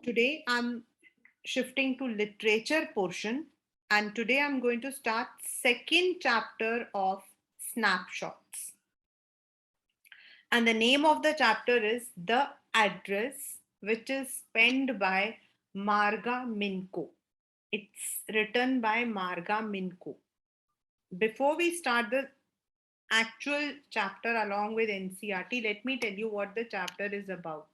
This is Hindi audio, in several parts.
Today I'm shifting to literature portion, and today I'm going to start second chapter of snapshots. And the name of the chapter is The Address, which is penned by Marga Minko. It's written by Marga Minko. Before we start the actual chapter along with NCRT, let me tell you what the chapter is about.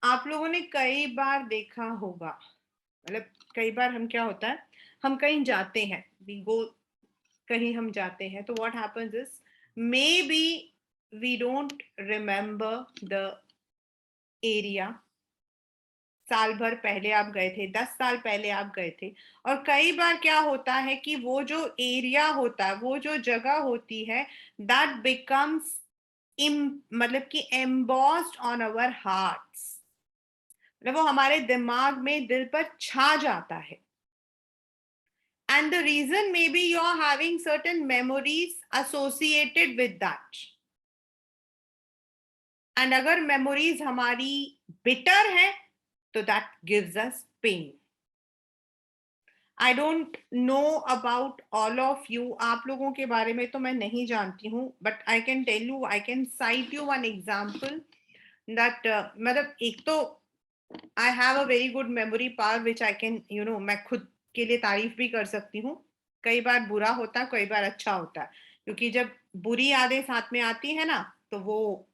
आप लोगों ने कई बार देखा होगा, मतलब कई बार हम क्या होता है, हम कहीं जाते हैं, वी गो, कहीं हम जाते हैं, तो what happens is maybe we don't remember the area. साल भर पहले आप गए थे, 10 साल पहले आप गए थे, और कई बार क्या होता है कि वो जो एरिया होता है, वो जो जगह होती है, दैट बिकम्स मतलब कि एम्बॉस्ड ऑन अवर हार्ट्स, मतलब वो हमारे दिमाग में, दिल पर छा जाता है. And the reason maybe you are having certain memories associated with that. And अगर memories हमारी bitter है, तो that gives us pain. I don't know about all of you. आप लोगों के बारे में तो मैं नहीं जानती हूँ, but I can tell you, I can cite you one example that मतलब एक तो I have a very good memory power which I can, मैं खुद के लिए तारीफ भी कर सकती हूँ. कई बार बुरा होता है, कई बार अच्छा होता है, क्योंकि जब बुरी यादें साथ में आती है ना, तो वो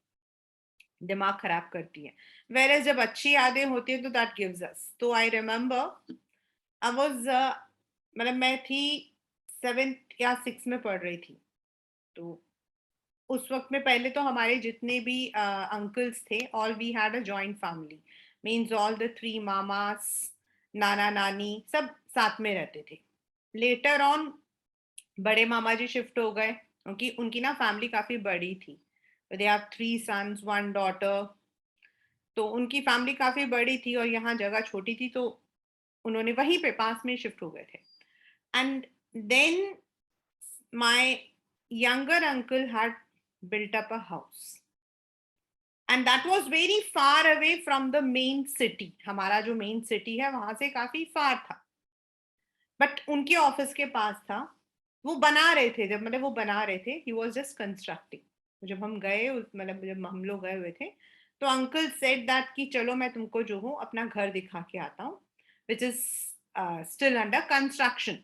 दिमाग खराब करती है. वेयर जब अच्छी यादें होती है, तो दैट गिव्स अस. तो आई रिमेम्बर आई वाज, मतलब मैं थी 7th या 6th में पढ़ रही थी. तो उस वक्त में पहले तो हमारे जितने भी अंकल्स थे, all we had a joint family, means all the 3 mamas, नाना नानी, सब साथ में रहते थे. लेटर ऑन बड़े मामा जी शिफ्ट हो गए, क्योंकि उनकी ना फैमिली काफी बड़ी थी. They have 3 sons 1 daughter. तो उनकी फैमिली काफी बड़ी थी और यहाँ जगह छोटी थी, तो उन्होंने वहीं पे पास में शिफ्ट हो गए थे. And then my younger uncle had built up a house, and that was very far away from the main city. हमारा जो मेन सिटी है वहां से काफी फार था, बट उनके ऑफिस के पास था. वो बना रहे थे, जब मतलब वो बना रहे थे, ही वॉज जस्ट कंस्ट्रक्टिंग. जब हम गए, मतलब जब हम लोग गए हुए थे, तो अंकल सेड दैट कि चलो मैं तुमको जो हूँ अपना घर दिखा के आता हूँ, which is still under construction.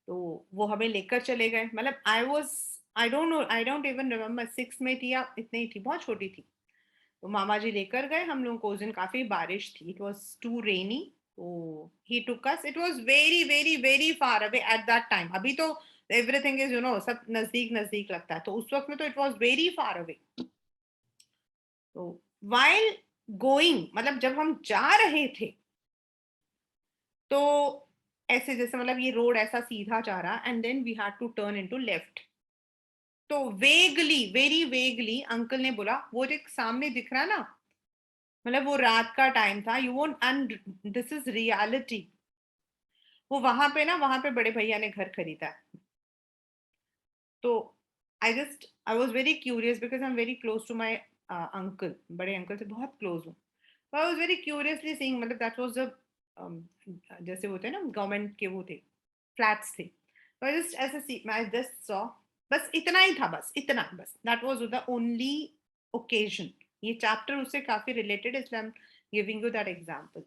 तो वो हमें लेकर चले गए. मतलब I don't know, I don't even remember 6 में थी या इतनी ही थी, बहुत छोटी थी. तो मामा जी लेकर गए हम लोग को. उस दिन काफी बारिश थी, इट वाज टू रेनी. तो he took us. It was very very very far away at that time. अभी तो एवरीथिंग इज, सब नजदीक नजदीक लगता है, तो उस वक्त में तो it was very far away. तो वाइल गोइंग, मतलब जब हम जा रहे थे, तो ऐसे जैसे, मतलब ये रोड ऐसा सीधा जा रहा, and then we had to turn into left. तो वेगली, वेरी वेगली अंकल ने बोला, वो जो सामने दिख रहा ना, मतलब वो रात का टाइम था, you won't, and this is reality. वो वहां पे ना, वहां पे बड़े भैया ने घर खरीदा है. तो I was very curious because I am very close to my uncle. बड़े अंकल से बहुत क्लोज हूँ. तो I was very curiously seeing, मतलब दैट वॉज द, जैसे होते हैं ना गवर्नमेंट के, वो थे, फ्लैट्स थे. तो आई जस्ट ऐसे सी, आई जस्ट सॉ, बस इतना ही था, बस इतना, बस that was the only occasion. ये चैप्टर उससे काफी रिलेटेड, इसलिए I am giving you that example.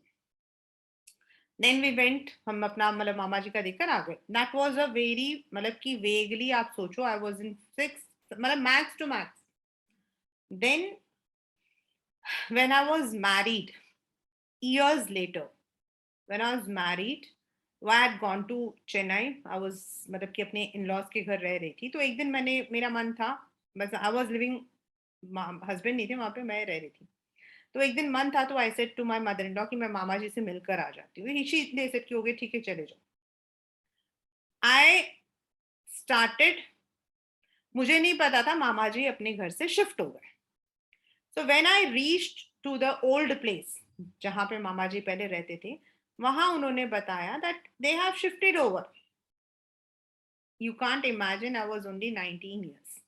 Then we went, हम अपना मतलब मामा जी का देखकर आ गए. दैट वाज अ वेरी, मतलब कि वेगली आप सोचो, आई वाज इन 6, मतलब max to max. Then when I was married, years later, when I was married, I had gone to Chennai. I was, मतलब कि अपने इन-लॉज के घर रह रही थी. तो एक दिन मैंने, मेरा मन था, बस आई वाज लिविंग, हस्बैंड नहीं थे वहां पे, मैं रह रही थी. तो एक दिन मन था, तो I said to my mother in law कि मैं मामा जी से मिलकर आ जाती हूँ. शी दे सेड कि हो गए, ठीक है चले जाओ. आई स्टार्टेड, मुझे नहीं पता था मामा जी अपने घर से शिफ्ट हो गए. So when I reached to the old place, जहां पे मामा जी पहले रहते थे, वहां उन्होंने बताया that they have shifted over. You can't imagine, I was only 19 years.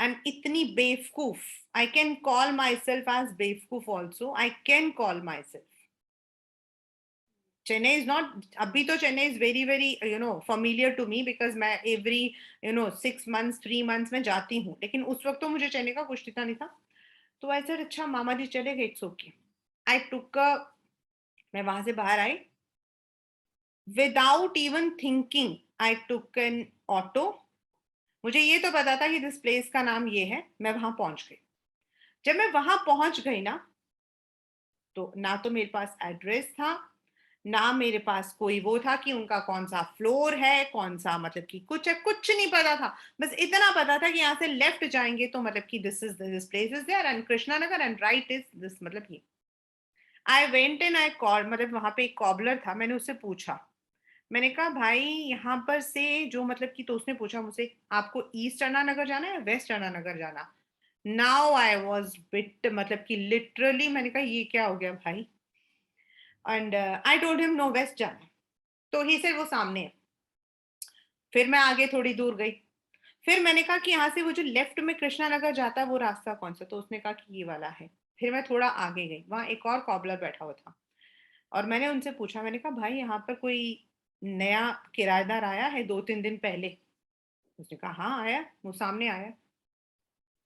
And इतनी बेवकूफ, I can call myself as बेवकूफ also, I can call myself. Chennai is not, अभी तो Chennai is very very familiar to me, because मैं एवरी 6 मंथ्स 3 मंथ्स में जाती हूँ, लेकिन उस वक्त तो मुझे चेन्नई का कुछ पता नहीं था। तो ऐसा अच्छा मामा जी चले गए, इट्स ओके। आई टुक, मैं वहां से बाहर आई, without even thinking I took an auto. मुझे ये तो पता था कि दिस प्लेस का नाम ये है, मैं वहां पहुंच गई। जब मैं वहां पहुंच गई ना, तो ना तो मेरे पास एड्रेस था, ना मेरे पास कोई वो था कि उनका कौन सा फ्लोर है, कौन सा मतलब कि कुछ है, कुछ नहीं पता था। बस इतना पता था कि यहाँ से लेफ्ट जाएंगे तो मतलब कि this place is there and Krishna Nagar and right is this, मतलब ये। I went in, I call, मतलब वहां पे एक कॉबलर था, मैंने उससे पूछा, मैंने कहा भाई यहाँ पर से जो मतलब कि, तो उसने पूछा मुझसे, आपको ईस्ट अन्ना नगर जाना है या वेस्ट अन्ना नगर जाना। नाउ आई वॉज बिट, मतलब कि लिटरली मैंने कहा ये क्या हो गया भाई। And I told him no, west जाना है। तो ही से वो सामने है। फिर मैं आगे थोड़ी दूर गई, फिर मैंने कहा कि यहाँ से वो जो लेफ्ट में कृष्णा नगर जाता है वो रास्ता कौन सा, तो उसने कहा कि ये वाला है। फिर मैं थोड़ा आगे गई, वहां एक और कॉबलर बैठा हुआ था, और मैंने उनसे पूछा, मैंने कहा भाई यहाँ पर कोई नया किराएदार आया है 2-3 दिन पहले। उसने कहा हाँ आया, वो सामने आया।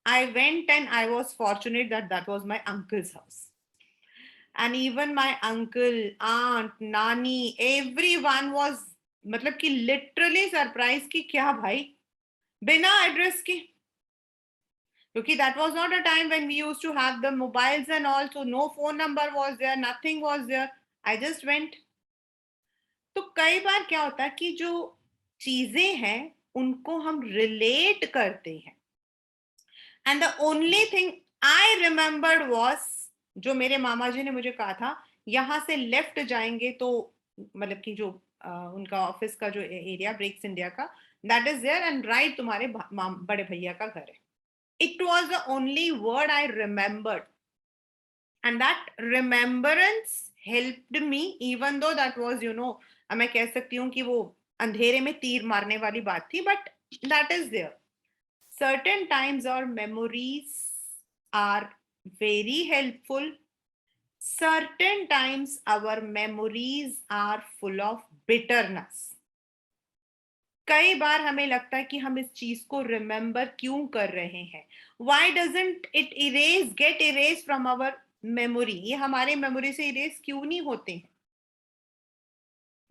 I went and I was fortunate that that was my uncle's house. And even my uncle, aunt, नानी, एवरी वन वॉज, मतलब कि लिटरली सरप्राइज कि क्या भाई, बिना एड्रेस के। क्योंकि that was not a time when we used to have the mobiles and all, so no phone number was there, nothing was there. I just went. तो कई बार क्या होता है कि जो चीजें हैं उनको हम रिलेट करते हैं, and the only thing I remembered was, जो मेरे मामा जी ने मुझे कहा था, यहाँ से लेफ्ट जाएंगे तो मतलब कि जो उनका ऑफिस का जो एरिया, ब्रेक्स इंडिया का, that is there, and right तुम्हारे बड़े भैया का घर है। It was the only word I remembered, and that remembrance helped me, even though that was, मैं कह सकती हूँ कि वो अंधेरे में तीर मारने वाली बात थी, but that is there. Certain times our memories are very helpful. Certain times our memories are full of bitterness. कई बार हमें लगता है कि हम इस चीज को रिमेम्बर क्यों कर रहे हैं, why doesn't it erase, get erase from our memory, ये हमारे मेमोरी से इरेज क्यों नहीं होते हैं।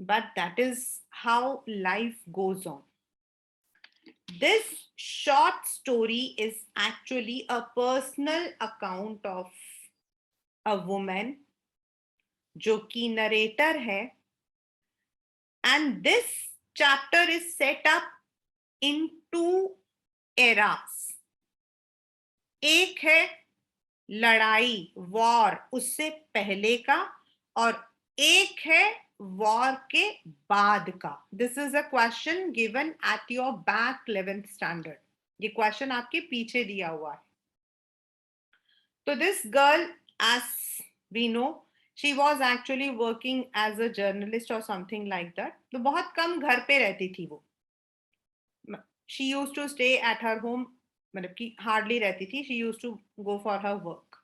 But that is how life goes on. This short story is actually a personal account of a women जो कि नरेटर है, and this chapter is set up in 2 eras। एक है लड़ाई, वॉर, उससे पहले का, और एक है वॉर के बाद का। This is a question given at your back 11th standard. ये क्वेश्चन आपके पीछे दिया हुआ है। तो this girl, as we know, she was actually working as a journalist और समथिंग लाइक दैट। तो बहुत कम घर पे रहती थी वो, she use to stay at her home, मतलब कि हार्डली रहती थी, she use to go for her work.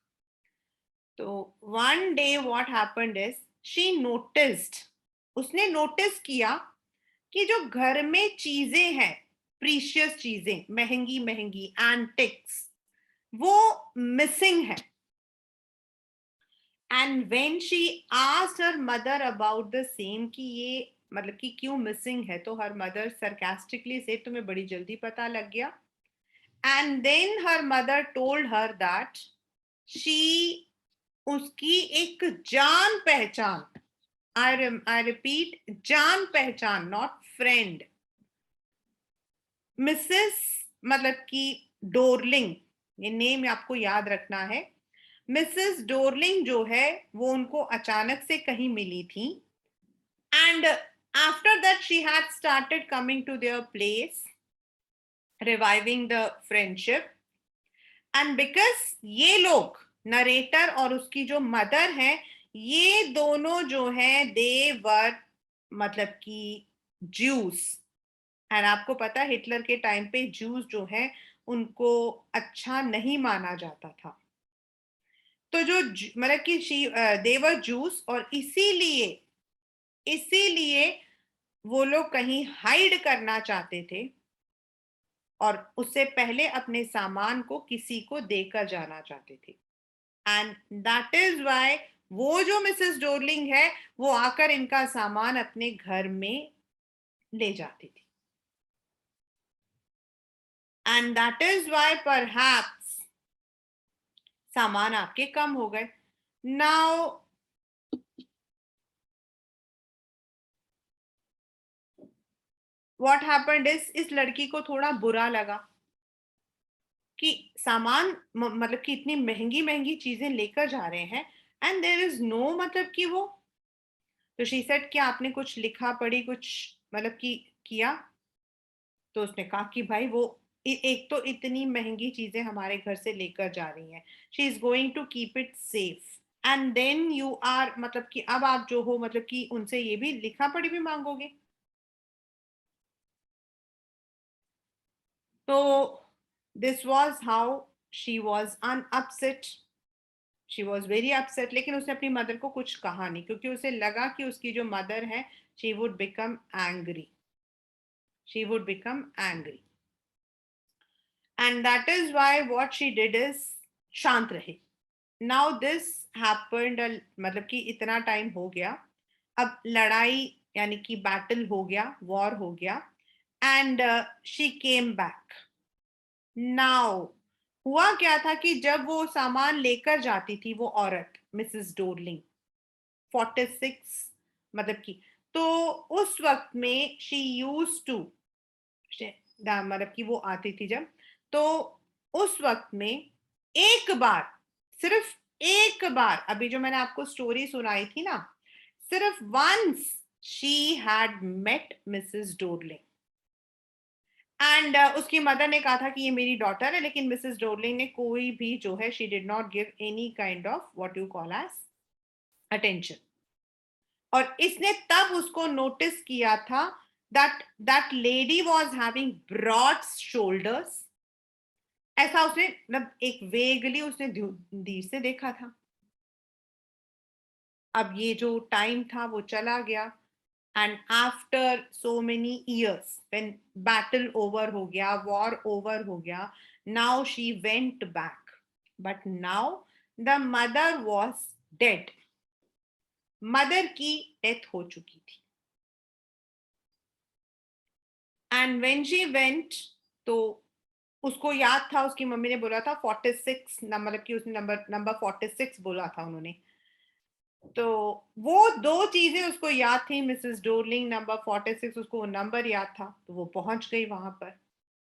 तो one day what happened is, she noticed, उसने नोटिस किया कि जो घर में चीजें हैं, प्रीशियस चीजें, महंगी महंगी एंटिक्स, वो मिसिंग है। And when she asked her mother about the same, कि ये मतलब कि क्यों मिसिंग है, तो हर मदर सरकास्टिकली से, तुम्हें बड़ी जल्दी पता लग गया। And then her mother told her that she, उसकी एक जान पहचान, आई रिपीट, जान पहचान, नॉट फ्रेंड, मिसेस, मतलब कि डोरलिंग, ये नेम आपको याद रखना है। मिसेस डोरलिंग जो है वो उनको अचानक से कहीं मिली थी, and after that she had started coming to their place, reviving the friendship. And because ये लोग, नरेटर और उसकी जो मदर है, ये दोनों जो है दे वर, मतलब कि ज्यूस। एंड आपको पता है हिटलर के टाइम पे ज्यूस जो है उनको अच्छा नहीं माना जाता था। तो जो मतलब कि देवर जूस, और इसीलिए वो लोग कहीं हाइड करना चाहते थे और उससे पहले अपने सामान को किसी को देकर जाना चाहते थे। एंड दैट इज व्हाई वो जो मिसेस डोरलिंग है, वो आकर इनका सामान अपने घर में ले जाती थी। And that is why perhaps सामान आपके कम हो गए। नाउ व्हाट हैपेंड इस लड़की को थोड़ा बुरा लगा कि सामान मतलब कि इतनी महंगी महंगी चीजें लेकर जा रहे हैं, एंड देयर इज नो मतलब कि वो। तो शी सेड, क्या आपने कुछ लिखा पढ़ी कुछ मतलब कि किया? तो उसने कहा कि भाई वो एक तो इतनी महंगी चीजें हमारे घर से लेकर जा रही हैं, she is going to keep it safe, and then you are मतलब कि अब आप जो हो मतलब कि उनसे ये भी लिखा पढ़ी भी मांगोगे। तो this was how she was unupset, she was very upset. लेकिन उसने अपनी मदर को कुछ कहा नहीं, क्योंकि उसे लगा कि उसकी जो मदर है, she would become angry, she would become angry. And that is why what she did is, शांत रहे। नाउ दिस हैपेंड, मतलब कि इतना टाइम हो गया, अब लड़ाई यानी कि बैटल हो गया, वॉर हो गया, and she came back. Now हुआ क्या था कि जब वो सामान लेकर जाती थी वो औरत मिसेस डोरलिंग, 46 मतलब की, तो उस वक्त में शी यूज टू, मतलब कि वो आती थी जब, तो उस वक्त में एक बार, सिर्फ एक बार, अभी जो मैंने आपको स्टोरी सुनाई थी ना, सिर्फ once she had met Mrs Dorling, and उसकी मदर ने कहा था कि ये मेरी डॉटर है, लेकिन मिसेस डोरलिंग ने कोई भी जो है, she did not give any kind of what you call as attention. और इसने तब उसको नोटिस किया था that that lady was having broad shoulders. ऐसा उसने मतलब एक वेगली उसने दूर से देखा था। अब ये जो टाइम था वो चला गया, and after so many years when battle over हो गया, वॉर ओवर हो गया, now she went back, but now the mother was dead, mother की डेथ हो चुकी थी। एंड व्हेन शी वेंट, तो उसको याद था, उसकी मम्मी ने बोला था 46 नंबर, मतलब कि उसने नंबर नंबर 46 बोला था उन्होंने। तो वो दो चीजें उसको याद थी, मिसेस डोरलिंग नंबर 46, उसको वो नंबर याद था, तो वो पहुंच गई वहां पर।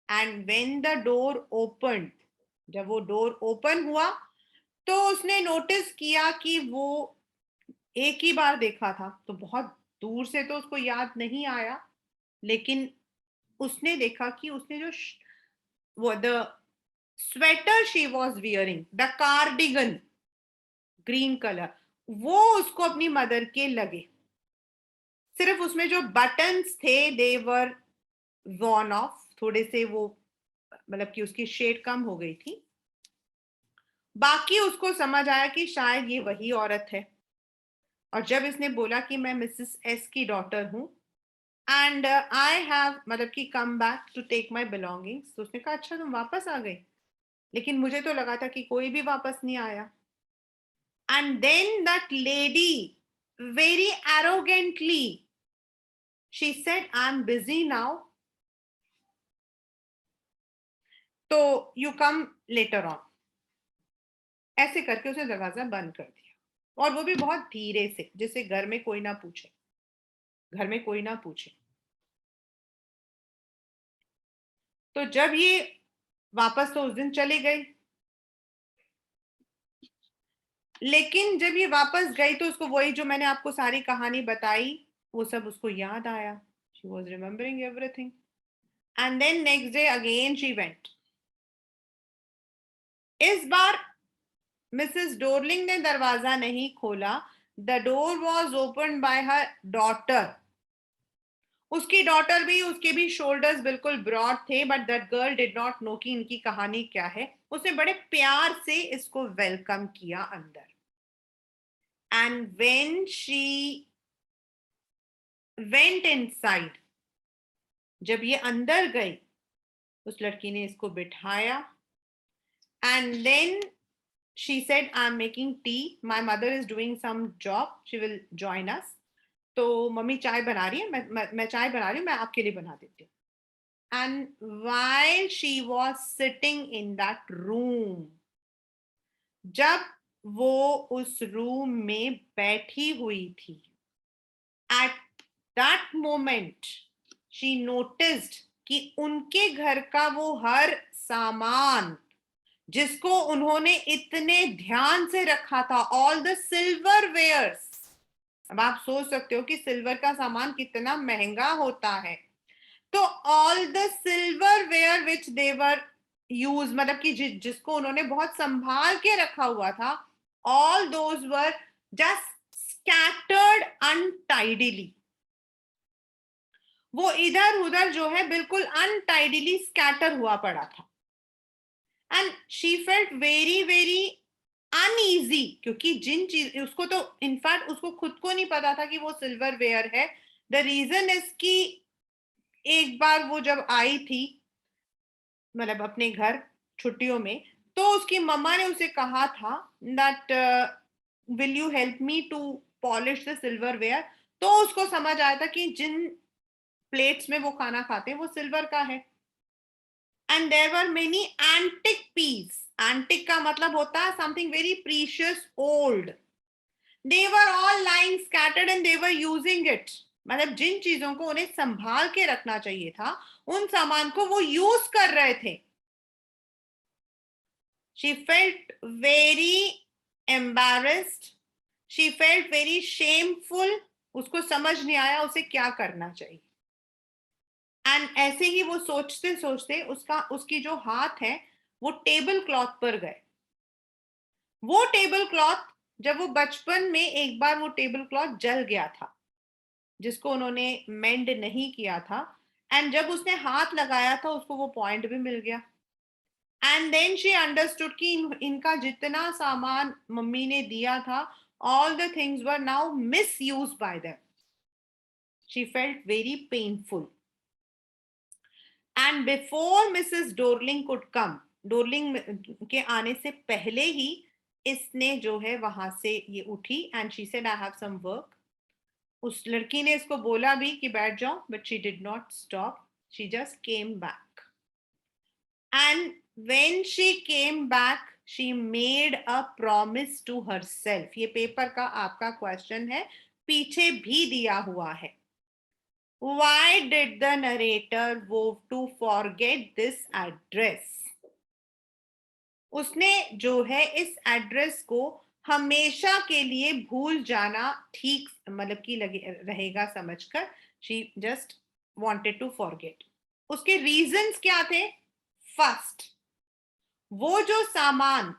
And when the door open, जब वो डोर ओपन हुआ, तो उसने नोटिस किया कि वो एक ही बार देखा था, तो बहुत दूर से तो उसको याद नहीं आया, लेकिन उसने देखा कि उसने जो वो the sweater she was wearing, the cardigan, green colour, वो उसको अपनी मदर के लगे। सिर्फ उसमें जो बटन्स थे देवर वॉर्न ऑफ, थोड़े से वो मतलब कि उसकी शेड कम हो गई थी। बाकी उसको समझ आया कि शायद ये वही औरत है। और जब इसने बोला कि मैं मिसेस एस की डॉटर हूं, एंड आई हैव मतलब कि come back to take my belongings, तो उसने कहा अच्छा तुम वापस आ गई, लेकिन मुझे तो लगा था कि कोई भी वापस नहीं आया। And then that lady, very arrogantly, she said, I'm busy now. तो you come later on. ऐसे करके उसने दरवाजा बंद कर दिया, और वो भी बहुत धीरे से, जिससे घर में कोई ना पूछे, घर में कोई ना पूछे। तो जब ये वापस तो उस दिन चली गई, लेकिन जब ये वापस गई तो उसको वही जो मैंने आपको सारी कहानी बताई, वो सब उसको याद आया। She was remembering everything, and then next day again she went. इस बार मिसेस डोरलिंग ने दरवाजा नहीं खोला, the door was open by her daughter. उसकी डॉटर भी, उसके भी शोल्डर्स बिल्कुल ब्रॉड थे, but that girl did not know कि इनकी कहानी क्या है। उसने बड़े प्यार से इसको वेलकम किया अंदर। And when she went inside, जब ये अंदर गई, उस लड़की ने इसको बिठाया and then she said, I'm making tea, my mother is doing some job, she will join us. तो मम्मी चाय बना रही है, मैं चाय बना रही हूँ, मैं आपके लिए बना देती हूँ। And while she was sitting in that room, जब वो उस रूम में बैठी हुई थी, at that moment she noticed कि उनके घर का वो हर सामान जिसको उन्होंने इतने ध्यान से रखा था, ऑल द सिल्वर वेयर्स, अब आप सोच सकते हो कि सिल्वर का सामान कितना महंगा होता है, तो all the silver ware which they were use, मतलब कि जिसको उन्होंने बहुत संभाल के रखा हुआ था, all those were just scattered untidily. वो इधर उधर जो है बिल्कुल अनटाइडली स्कैटर हुआ पड़ा था। And she felt very very uneasy, क्योंकि जिन चीज उसको तो इनफैक्ट उसको खुद को नहीं पता था कि वो सिल्वर वेयर है। द रीजन इज कि एक बार वो जब आई थी, मतलब अपने घर छुट्टियों में, तो उसकी मम्मा ने उसे कहा था that will you help me to polish the silver ware. तो उसको समझ आया था कि जिन प्लेट्स में वो खाना खाते हैं वो सिल्वर का है। And there were many antique piece, antique का मतलब होता है something very precious old, they were all lying scattered and they were using it, मतलब जिन चीजों को उन्हें संभाल के रखना चाहिए था उन सामान को वो यूज कर रहे थे। she felt very embarrassed, she felt very shameful, उसको समझ नहीं आया उसे क्या करना चाहिए। एंड ऐसे ही वो सोचते सोचते उसकी जो हाथ है वो टेबल क्लॉथ पर गए। वो टेबल क्लॉथ, जब वो बचपन में एक बार वो टेबल क्लॉथ जल गया था जिसको उन्होंने मेंड नहीं किया था, एंड जब उसने हाथ लगाया था उसको वो पॉइंट भी मिल गया। एंड देन शी अंडरस्टूड कि इनका जितना सामान मम्मी ने दिया था, all the things were now misuse by them. She felt very painful and before Mrs Dorling could come, Dorling के आने से पहले ही इसने जो है वहां से ये उठी and she said I have some work. उस लड़की ने इसको बोला भी कि बैठ जाओ, but she did not stop, she just came back. And when she came back she made a promise to herself. ये पेपर का आपका क्वेश्चन है, पीछे भी दिया हुआ है। Why did the narrator vow to forget this address? उसने जो है इस एड्रेस को हमेशा के लिए भूल जाना ठीक, मतलब कि लगे रहेगा समझकर, she just wanted to forget. उसके रीजंस क्या थे? फर्स्ट, वो जो सामान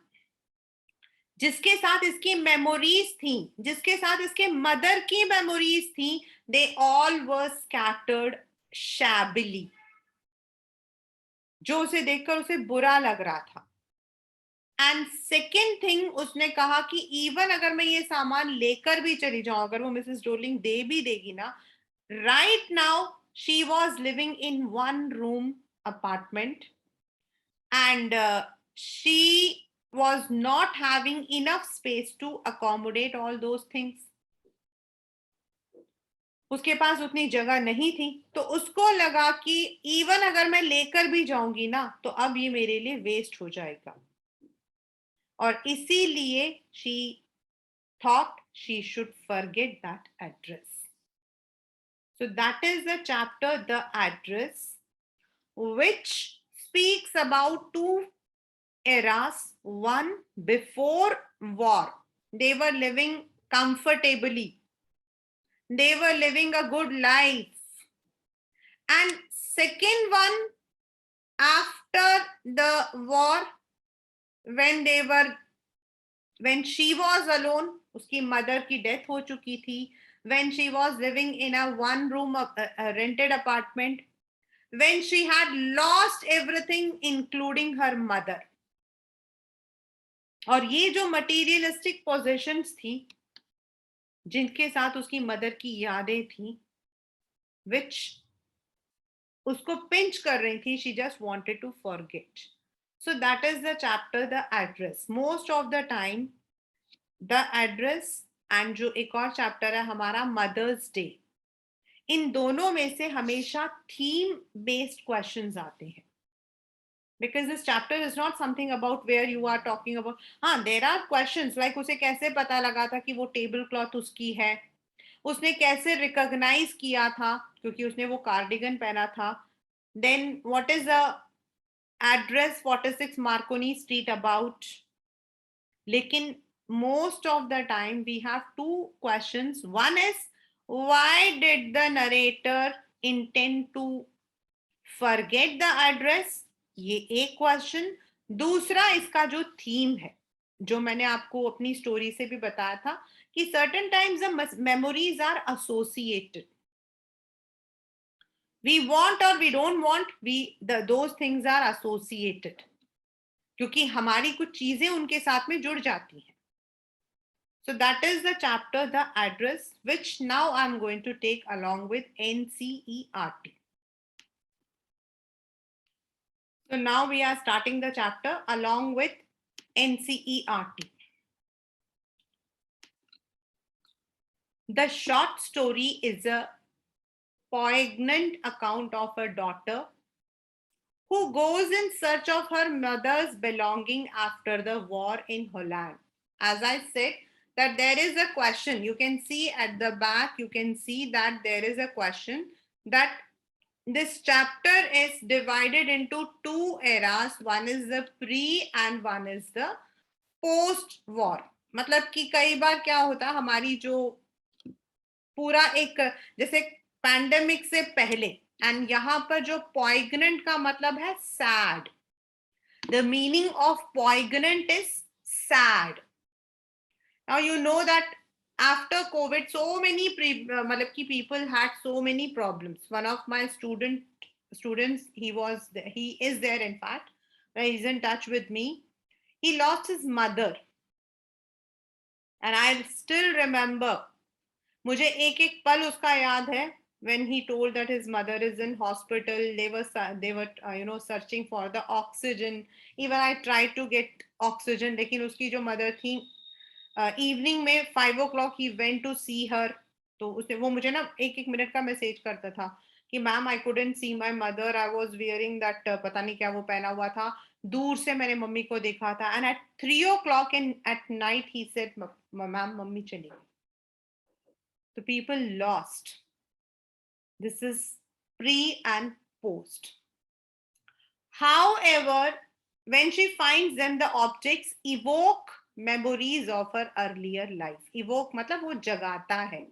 जिसके साथ इसकी मेमोरीज थी, जिसके साथ इसके मदर की मेमोरीज थी, दे ऑल वर स्कैटर्ड शैबिली, जो उसे देखकर उसे बुरा लग रहा था। एंड सेकेंड थिंग, उसने कहा कि इवन अगर मैं ये सामान लेकर भी चली जाऊं, अगर वो मिसेस डोलिंग दे भी देगी ना, right now she was living in one room apartment and she was not having enough space to accommodate all those things. उसके पास उतनी जगह नहीं थी, तो उसको लगा कि इवन अगर मैं लेकर भी जाऊंगी ना तो अब ये मेरे लिए वेस्ट हो जाएगा, और इसीलिए she thought she should forget that address. So that is the chapter, The Address, which speaks about two eras. One, before war, they were living comfortably, they were living a good life. And second one, after the war, when she was alone, उसकी मदर की डेथ हो चुकी थी, when she was living in a one room a rented apartment, when she had lost everything including her mother. और ये जो मटीरियलिस्टिक पोजेशंस थी जिनके साथ उसकी मदर की यादें थी, which उसको पिंच कर रही थी, she just wanted to forget. So that is the chapter, the address. Most of the time the address and जो एक और चैप्टर है हमारा मदर्स डे, इन दोनों में से हमेशा थीम बेस्ड क्वेश्चंस आते हैं. Because this chapter is not something about where you are talking about. हाँ, there are questions like उसे कैसे पता लगा था कि वो टेबल क्लॉथ उसकी है, उसने कैसे रिकॉग्नाइज किया था क्योंकि उसने वो कार्डिगन पहना था. Then what is the address 46 Marconi Street about? लेकिन most of the time we have two questions. One is, why did the narrator intend to forget the address? ये एक क्वेश्चन. दूसरा इसका जो थीम है, जो मैंने आपको अपनी स्टोरी से भी बताया था कि certain times the memories are associated. We want or we don't want, those things are associated क्योंकि हमारी कुछ चीजें उनके साथ में जुड़ जाती हैं. So that is the chapter, the address, which now I'm going to take along with NCERT. So now we are starting the chapter along with NCERT. The short story is a poignant account of a daughter who goes in search of her mother's belonging after the war in Holland. As I said, that there is a question. You can see at the back, you can see that there is a question that this chapter is divided into two eras. One is the pre and one is the post war. मतलब कि कई बार क्या होता है हमारी जो पूरा एक जैसे पैंडेमिक से पहले, एंड यहाँ पर जो poignant का मतलब है sad. The meaning of poignant is sad. Now you know that after COVID, so many people had so many problems. One of my students, he is there in fact, he's in touch with me. He lost his mother, and I still remember. मुझे एक एक पल उसका याद है when he told that his mother is in hospital. They were searching for the oxygen. Even I tried to get oxygen, लेकिन उसकी जो mother थी इवनिंग में 5 o'clock ही वेंट टू सी हर. तो उसने वो मुझे ना एक एक मिनट का मैसेज करता था कि ma'am I couldn't see my mother, I was wearing that पता नहीं क्या वो पहना हुआ था, दूर से मैंने मम्मी को देखा था. And at 3 o'clock in at night he said ma'am mummy चली गई. तो people lost. This is pre and post. However, when she finds them, the objects evoke memories of her earlier life. Evoke मतलब वो जगाता है.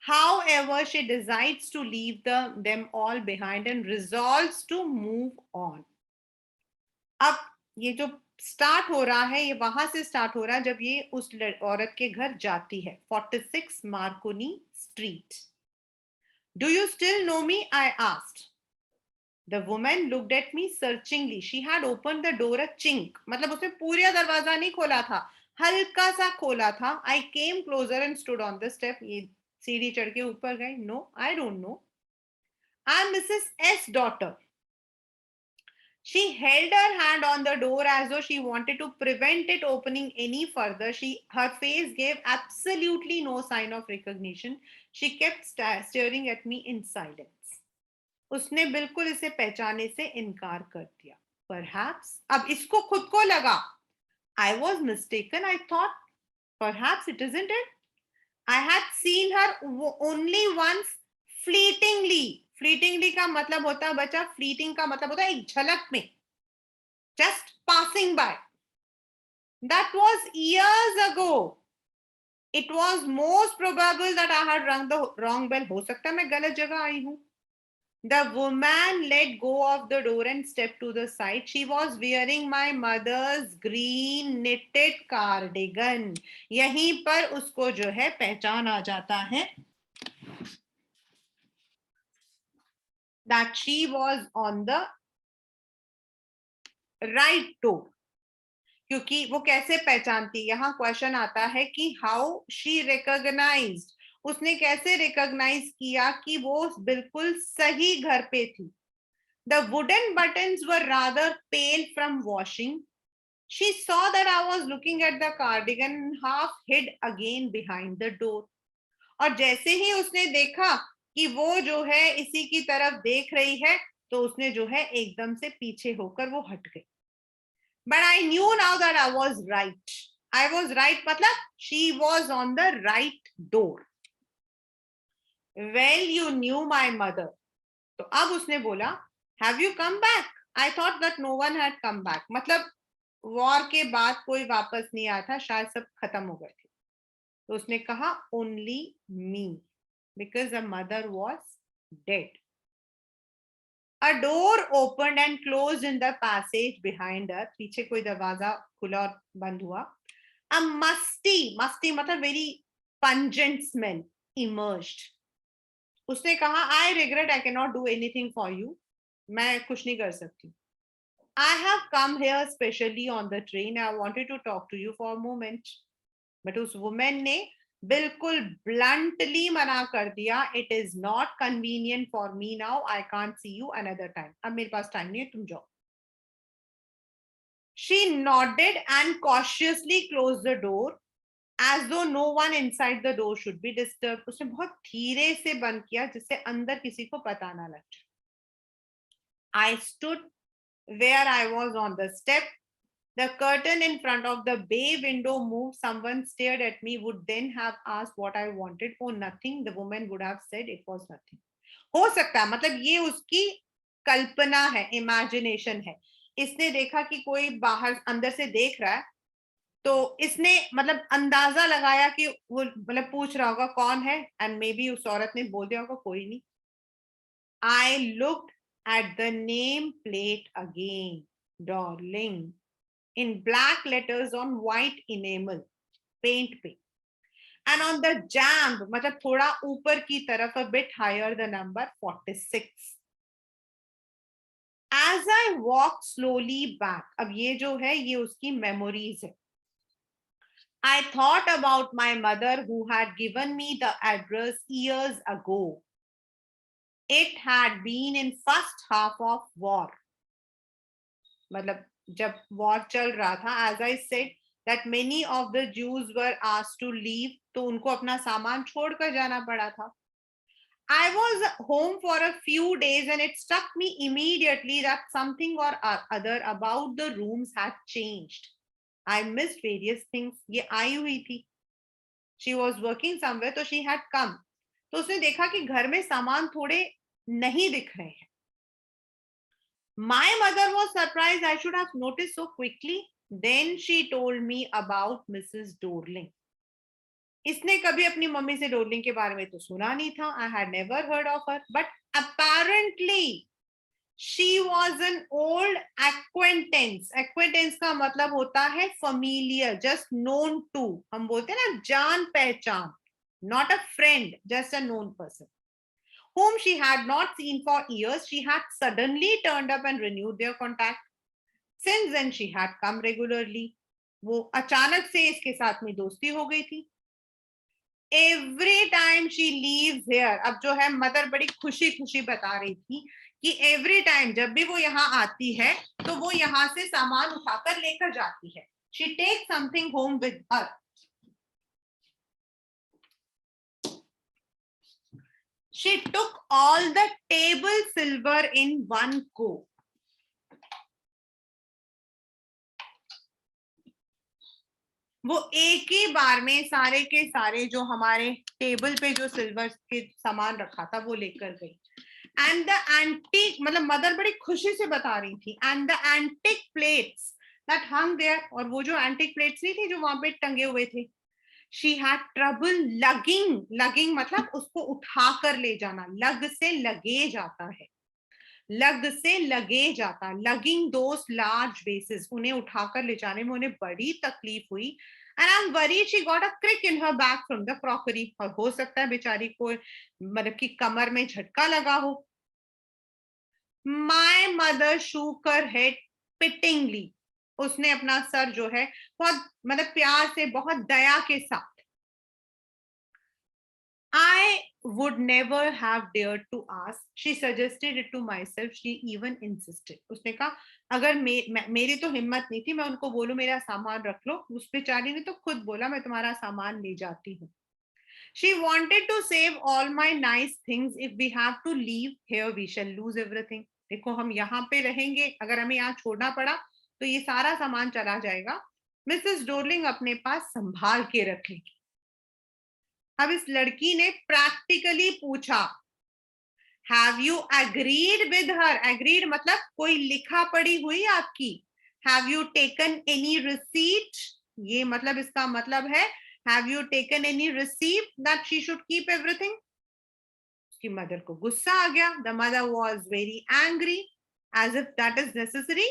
However, she decides to leave them all behind and resolves to move on. अब ये जो स्टार्ट हो रहा है, ये वहां से स्टार्ट हो रहा है जब ये उस औरत के घर जाती है. 46 Marconi Street. Do you still know me? I asked. The woman looked at me searchingly. She had opened the door a chink. मतलब उसने पूरा दरवाजा नहीं खोला था, हल्का सा खोला था. I came closer and stood on the step. ये सीढ़ी चढ़ के ऊपर गई. No, I don't know. I'm Mrs. S. daughter. She held her hand on the door as though she wanted to prevent it opening any further. Her face gave absolutely no sign of recognition. She kept staring at me in silence. उसने बिल्कुल इसे पहचाने से इनकार कर दिया. Perhaps, अब इसको खुद को लगा, I was mistaken. I thought, perhaps it isn't it. I had seen her only once, fleetingly. Fleetingly का मतलब होता है बच्चा, fleeting का मतलब होता है एक झलक में, just passing by. That was years ago. It was most probable that I had rung the wrong bell. हो सकता है मैं गलत जगह आई हूँ. The woman let go of the door and stepped to the side. She was wearing my mother's green knitted cardigan. यहीं पर उसको जो है पहचान आ जाता है that she was on the right door. क्योंकि वो कैसे पहचानती, यहाँ क्वेश्चन आता है कि हाउ शी रिकॉग्नाइज्ड, उसने कैसे रिकॉग्नाइज किया कि वो बिल्कुल सही घर पे थी. The wooden buttons were rather pale from washing. She saw that I was looking at the cardigan and half hid again behind the door. और जैसे ही उसने देखा कि वो जो है इसी की तरफ देख रही है, तो उसने जो है एकदम से पीछे होकर वो हट गई. But I knew now that I was right. I was right, मतलब she was on the right door. Well, you knew my mother. तो अब उसने बोला, Have you come back? I thought that no one had come back. मतलब वॉर के बाद कोई वापस नहीं आया था, शायद सब खत्म हो गए थे. तो उसने कहा only me, because the mother was dead. A door opened and closed in the passage behind her. पीछे कोई दरवाजा खुला और बंद हुआ. A musty मतलब very pungent smell emerged. उसने कहा, I regret I cannot do anything for you. मैं कुछ नहीं कर सकती. I have come here specially on the train. I wanted to talk to you for a moment. But उस woman ने बिल्कुल bluntly मना कर दिया. It is not convenient for me now. I can't see you another time. अब मेरे पास टाइम नहीं है, तुम जाओ. She nodded and cautiously closed the door, as though no one inside the door should be disturbed. उसने बहुत धीरे से बंद किया जिससे अंदर किसी को पता ना लग जाए. I stood where I was on the step. The curtain in front of the bay window moved. Someone stared at me, would then have asked what I wanted. Oh, nothing. The woman would have said it was nothing. हो सकता है, मतलब ये उसकी कल्पना है, इमेजिनेशन है. इसने देखा कि कोई बाहर अंदर से देख रहा है, तो इसने मतलब अंदाजा लगाया कि वो मतलब पूछ रहा होगा कौन है, एंड मे बी उस औरत ने बोल दिया होगा कोई नहीं. I looked at the name plate again, darling, in black letters on white enamel, paint पे. And on the jamb, मतलब थोड़ा ऊपर की तरफ, a bit higher, the number 46. As I walked slowly back, अब ये जो है ये उसकी memories है. I thought about my mother who had given me the address years ago. It had been in first half of war. मतलब जब war चल रहा था, as I said that many of the Jews were asked to leave, तो उनको अपना सामान छोड़कर जाना पड़ा था. I was home for a few days and it struck me immediately that something or other about the rooms had changed. I missed various things. ये आई हुई थी. She was working somewhere, तो she had come. तो उसने देखा कि घर में सामान थोड़े नहीं दिख रहे हैं. My mother was surprised I should have noticed so quickly. Then she told me about Mrs. Dorling. इसने कभी अपनी मम्मी से डोरलिंग के बारे में तो सुना नहीं था. I had never heard of her, but apparently she was an old acquaintance. Acquaintance का मतलब होता है familiar, just known to. हम बोलते हैं ना जान पहचान, not a friend, just a known person, whom she had not seen for years. She had suddenly turned up and renewed their contact. Since then she had come regularly. वो अचानक से इसके साथ में दोस्ती हो गई थी. Every time she leaves here, अब जो है मदर बड़ी खुशी खुशी बता रही थी कि every time जब भी वो यहाँ आती है तो वो यहाँ से सामान उठाकर लेकर जाती है. She takes something home with her. She took all the table silver in one go. वो एक ही बार में सारे के सारे जो हमारे टेबल पे जो सिल्वर के सामान रखा था वो लेकर गई. एंड द एंटीक, मतलब मदर बड़ी खुशी से बता रही थी, and the antique plates that hung there, और वो जो एंटीक प्लेट्स नहीं थी जो वहां पे टंगे हुए थे. She had trouble logging. Logging मतलब उसको उठाकर ले जाना, लग से लगेज आता है. लग से लगे जाता, लगिंग दोस लार्ज बेसिस, उन्हें उठाकर ले जाने में उन्हें बड़ी तकलीफ हुई। And I am worried she got a crick in her back from the crockery, और हो सकता है बेचारी को मतलब कि कमर में झटका लगा हो। My mother shook her head pityingly, उसने अपना सर जो है बहुत मतलब प्यार से, बहुत दया के साथ, I would never have dared to ask. She suggested it to myself. She even insisted. उसने कहा अगर मेरी तो हिम्मत नहीं थी मैं उनको बोलूं मेरा सामान रख लो, उस बेचारी ने तो खुद बोला मैं तुम्हारा सामान ले जाती हूँ। She wanted to save all my nice things. If we have to leave here, we shall lose everything. देखो हम यहाँ पे रहेंगे, अगर हमें यहाँ छोड़ना पड़ा तो ये सारा सामान चला जाएगा। मिसेस डोरलिंग अपने पास संभाल के रखेगी। अब इस लड़की ने प्रैक्टिकली पूछा, have you agreed with her? Agreed मतलब कोई लिखा पढ़ी हुई आपकी। Have you taken any receipt? ये मतलब इसका मतलब है have you taken any receipt that she should keep everything? उसकी मदर को गुस्सा आ गया। The mother was very angry, as if that is necessary.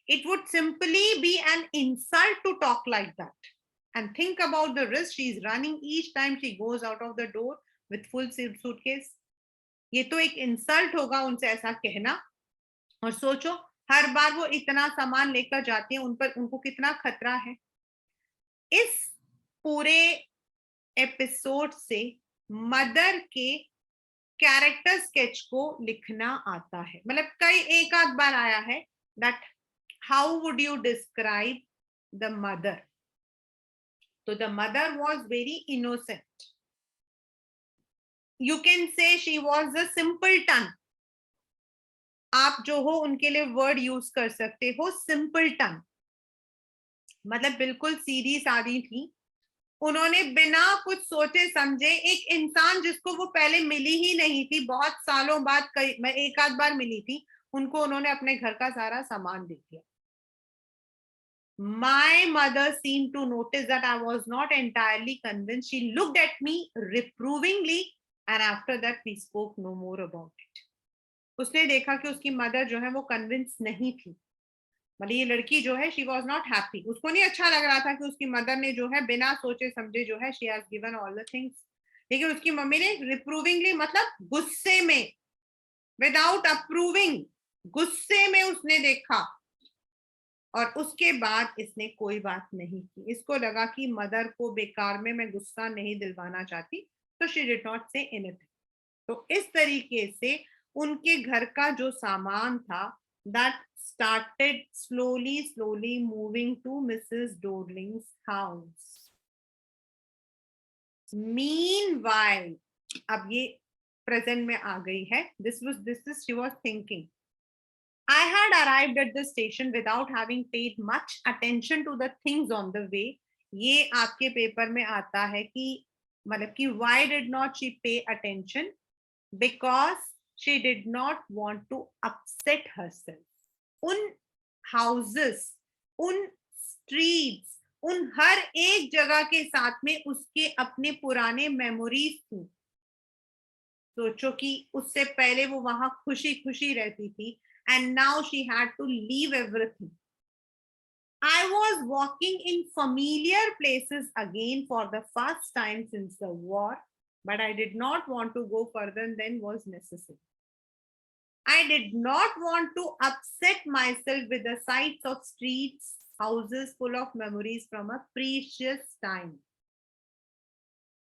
It would simply be an insult to talk like that. And think about the risk she is running each time she goes out of the door with full suitcase. ये तो एक इंसल्ट होगा उनसे ऐसा कहना। और सोचो हर बार वो इतना सामान लेकर जाती है, उन पर उनको कितना खतरा है। इस पूरे एपिसोड से मदर के कैरेक्टर स्केच को लिखना आता है, मतलब कई एक आध बार आया है that how would you describe the mother? So the mother was very innocent. You can say she was a simpleton. आप जो हो उनके लिए वर्ड यूज कर सकते हो simpleton, मतलब बिल्कुल सीधी सादी थी। उन्होंने बिना कुछ सोचे समझे, एक इंसान जिसको वो पहले मिली ही नहीं थी, बहुत सालों बाद मैं एक आध बार मिली थी, उनको उन्होंने अपने घर का सारा सामान दे दिया। My mother seemed to notice that I was not entirely convinced. She looked at me reprovingly, and after that we spoke no more about it. उसने देखा कि उसकी मदर जो है वो कन्विंस नहीं थी, मतलब ये लड़की जो है शी वॉज नॉट हैप्पी। उसको नहीं अच्छा लग रहा था कि उसकी मदर ने जो है बिना सोचे समझे जो है she has given all the things. लेकिन उसकी मम्मी ने रिप्रूविंगली मतलब गुस्से में, विदाउट अप्रूविंग, गुस्से में उसने देखा, और उसके बाद इसने कोई बात नहीं की। इसको लगा कि मदर को बेकार में मैं गुस्सा नहीं दिलवाना चाहती, तो she did not say anything. तो इस तरीके से उनके घर का जो सामान था that started slowly moving to Mrs Dorling's house. Meanwhile, अब ये प्रेजेंट में आ गई है। This is she was thinking, I had arrived at the station without having paid much attention to the things on the way. ये आपके पेपर में आता है कि मतलब कि why did not she pay attention? Because she did not want to upset herself. उन houses, उन streets, उन हर एक जगह के साथ में उसके अपने पुराने मेमोरीज थी। सोचो कि उससे पहले वो वहां खुशी खुशी रहती थी, and now she had to leave everything. I was walking in familiar places again for the first time since the war, but I did not want to go further than was necessary. I did not want to upset myself with the sights of streets, houses full of memories from a precious time.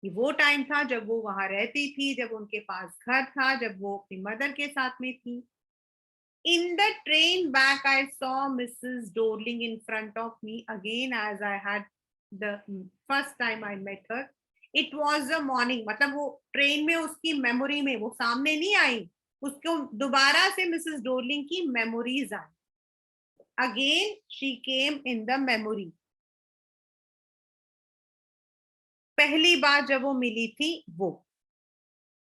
वो टाइम था जब वो वहां रहती थी, जब उनके पास घर था, जब वो अपनी मदर के साथ में थी। In the train back, I saw Mrs. Dorling in front of me again as I had the first time I met her. It was a morning, मतलब वो ट्रेन में उसकी मेमोरी में वो सामने नहीं आई, उसको दोबारा से मिसेस डोरलिंग की memories I. Again, she came in the memory. पहली बार जब वो मिली थी वो।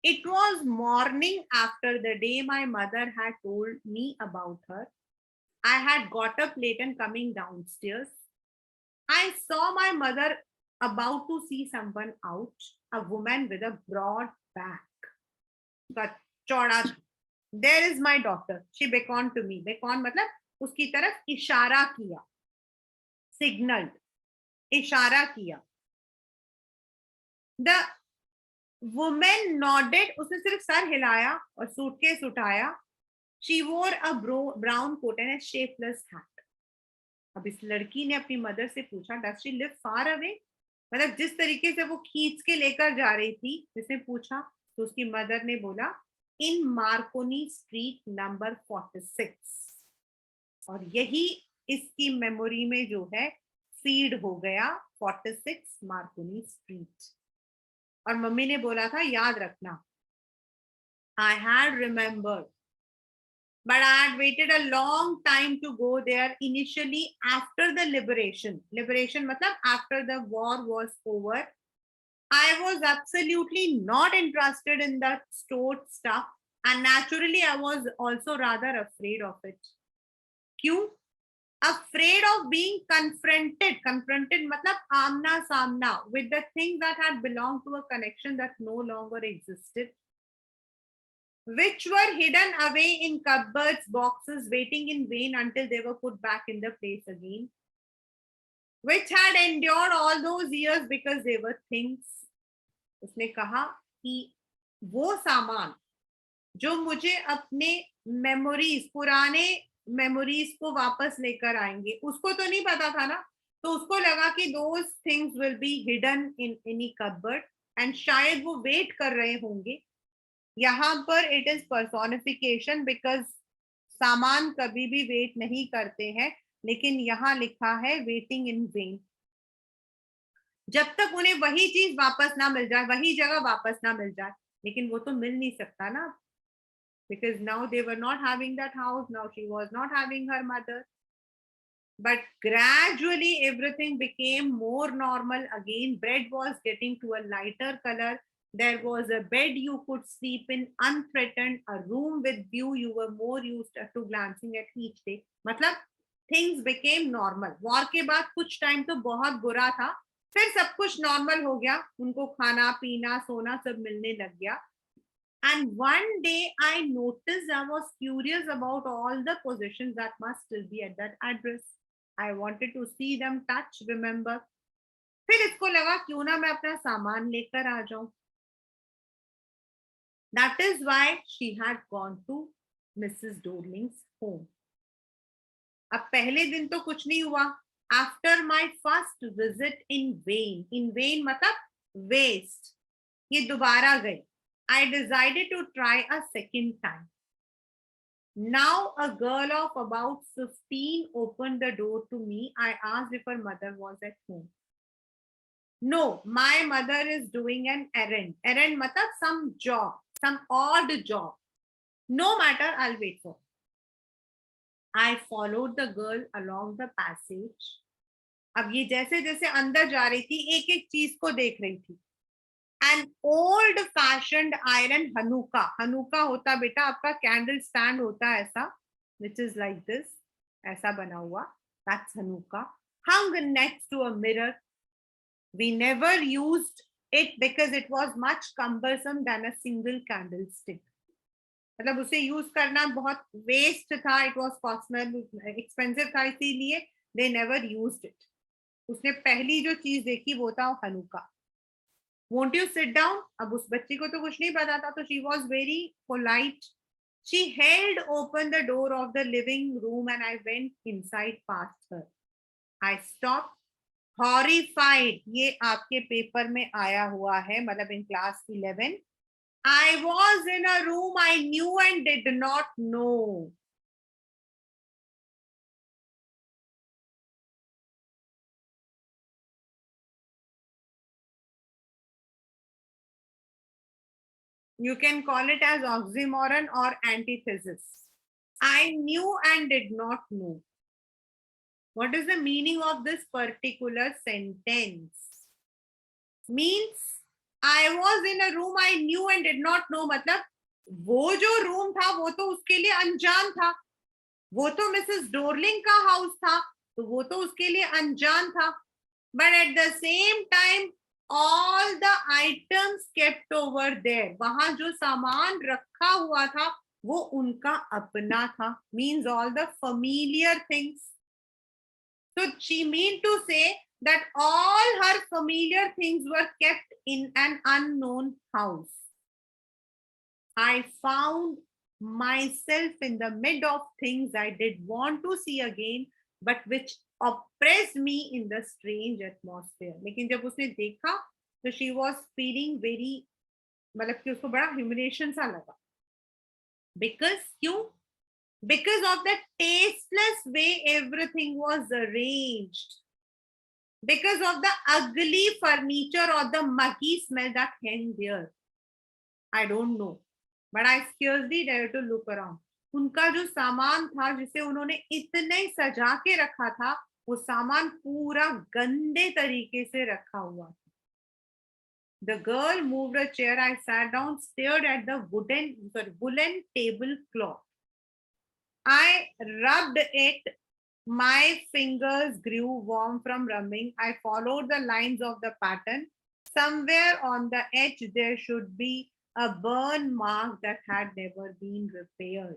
It was morning after the day my mother had told me about her. I had got up late and coming downstairs, I saw my mother about to see someone out, a woman with a broad back. उसका चौड़ा था, there is my daughter, she beckon to me, beckon मतलब उसकी तरफ इशारा किया, सिग्नल्ड, इशारा किया। द वुमेन नॉडेड, उसने सिर्फ सर हिलाया और सूटकेस उठाया। She wore a brown coat and a shapeless hat. अब इस लड़की ने अपनी मदर से पूछा, does she live far away, मतलब जिस तरीके से वो खींच के लेकर जा रही थी, जिसने पूछा, तो उसकी मदर ने बोला, इन मार्कोनी स्ट्रीट नंबर 46। और यही इसकी मेमोरी में जो है फीड हो गया, 46 मार्कोनी स्ट्रीट। और मम्मी ने बोला था, याद रखना, I had remembered but I had waited a long time to go there initially after the liberation. Liberation matlab after the war was over. I was absolutely not interested in the stored stuff, and naturally I was also rather afraid of it. Kyun? Afraid of being confronted. Confronted matlab आमना सामना with the things that had belonged to a connection that no longer existed, which were hidden away in cupboards, boxes, waiting in vain until they were put back in the place again, which had endured all those years because they were things. उसने कहा कि वो सामान जो मुझे अपने मेमोरीज, पुराने मेमोरीज को वापस लेकर आएंगे, उसको तो नहीं पता था ना, तो उसको लगा कि those things will be hidden in any cupboard and शायद वो वेट कर रहे होंगे। यहाँ पर इट इज पर्सोनिफिकेशन, बिकॉज सामान कभी भी वेट नहीं करते हैं, लेकिन यहाँ लिखा है वेटिंग इन वेन। जब तक उन्हें वही चीज वापस ना मिल जाए, वही जगह वापस ना मिल जाए, लेकिन वो तो मिल नहीं सकता ना, because now they were not having that house, now she was not having her mother. But gradually everything became more normal again. Bread was getting to a lighter color. There was a bed you could sleep in unthreatened, a room with view you were more used to glancing at each day. मतलब things became normal. War के बाद कुछ time तो बहुत बुरा था, फिर सब कुछ normal हो गया, उनको खाना पीना सोना सब मिलने लग गया। And one day I noticed, I was curious about all the possessions that must still be at that address. I wanted to see them, touch, remember. फिर इसको लगा क्यों ना मैं अपना सामान लेकर आ जाऊं। That is why she had gone to Mrs. Dorling's home. अब पहले दिन तो कुछ नहीं हुआ। After my first visit in vain मतलब waste, ये दोबारा गए। I decided to try a second time. Now a girl of about 15 opened the door to me. I asked if her mother was at home. No, my mother is doing an errand. Errand matlab some job, some odd job. No matter, I'll wait for her. I followed the girl along the passage. अब ये जैसे जैसे अंदर जा रही थी, एक एक चीज को देख रही थी। An old fashioned iron Hanukkah. Hanukkah होता बेटा आपका कैंडल स्टैंड होता है ऐसा, which is like this, ऐसा बना हुआ, that's Hanukkah, hung next to a mirror. We never used it because it was much cumbersome than a single candlestick. मतलब उसे यूज करना बहुत वेस्ट था, इट वॉज कॉस्टली एक्सपेंसिव था, इसीलिए दे नेवर यूज्ड इट। उसने पहली जो चीज देखी वो था Hanukkah. Won't you sit down? अब उस बच्ची को तो कुछ नहीं पता था, तो she was very polite. She held open the door of the living room and I went inside past her. I stopped, horrified. ये आपके पेपर में आया हुआ है, मतलब in class 11. I was in a room I knew and did not know. You can call it as oxymoron or antithesis. I knew and did not know. What is the meaning of this particular sentence? Means I was in a room I knew and did not know, मतलब वो जो रूम था वो तो उसके लिए अनजान था, वो तो मिसेस डोरलिंग का हाउस था, तो वो तो उसके लिए अनजान था। But at the same time all the items kept over there, वहां जो सामान रखा हुआ था वो उनका अपना था, means all the familiar things. So she mean to say that all her familiar things were kept in an unknown house. I found myself in the mid of things I did want to see again, but which oppressed me in the strange atmosphere. लेकिन जब उसने देखा तो she was feeling very, मतलब कि उसको बड़ा humiliation सा लगा. Because क्यों? Because of the tasteless way everything was arranged. Because of the ugly furniture or the muggy smell that hung there. I don't know. But I scarcely dare to look around. उनका जो सामान था जिसे उन्होंने इतने सजा के रखा था, वो सामान पूरा गंदे तरीके से रखा हुआ था. The girl moved a chair. I sat down, stared at the woolen tablecloth. I rubbed it. My fingers grew warm from rubbing. I followed the lines of the pattern. Somewhere on the edge, there should be a burn mark that had never been repaired.